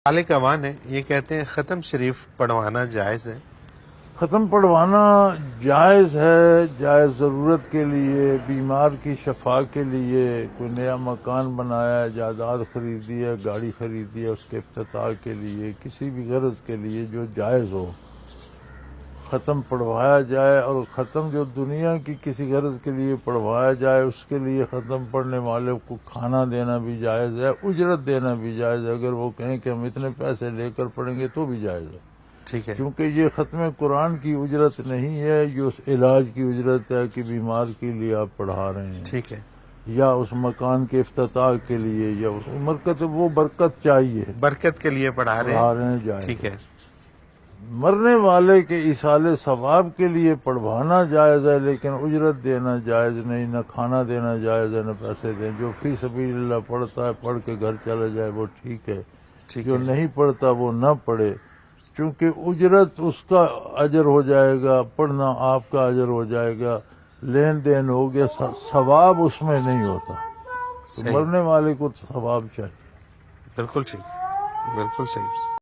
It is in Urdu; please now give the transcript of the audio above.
مالک اوان ہے، یہ کہتے ہیں ختم شریف پڑھوانا جائز ہے؟ ختم پڑھوانا جائز ہے، جائز ضرورت کے لیے، بیمار کی شفا کے لیے، کوئی نیا مکان بنایا ہے، جائیداد خریدی ہے، گاڑی خریدی ہے، اس کے افتتاح کے لیے، کسی بھی غرض کے لیے جو جائز ہو ختم پڑھوایا جائے۔ اور ختم جو دنیا کی کسی غرض کے لیے پڑھوایا جائے اس کے لیے ختم پڑھنے والے کو کھانا دینا بھی جائز ہے، اجرت دینا بھی جائز ہے۔ اگر وہ کہیں کہ ہم اتنے پیسے لے کر پڑھیں گے تو بھی جائز ہے، ٹھیک ہے، کیونکہ یہ ختم قرآن کی اجرت نہیں ہے، یہ اس علاج کی اجرت ہے کہ بیمار کے لیے آپ پڑھا رہے ہیں، ٹھیک ہے، یا اس مکان کے افتتاح کے لیے، یا اس برکت، وہ برکت چاہیے، برکت کے لیے پڑھا رہے ہیں، جائز ٹھیک ہے۔ ہے، مرنے والے کے ایصال ثواب کے لیے پڑھوانا جائز ہے، لیکن اجرت دینا جائز نہیں، نہ کھانا دینا جائز ہے، نہ پیسے دیں۔ جو فی سبیل اللہ پڑھتا ہے پڑھ کے گھر چلا جائے وہ ٹھیک ہے، ٹھیک جو ہے، نہیں پڑھتا وہ نہ پڑھے، چونکہ اجرت اس کا اجر ہو جائے گا، پڑھنا آپ کا اجر ہو جائے گا، لین دین ہو گیا، ثواب اس میں نہیں ہوتا۔ تو صحیح، مرنے والے کو ثواب چاہیے۔ بالکل ٹھیک، بالکل صحیح۔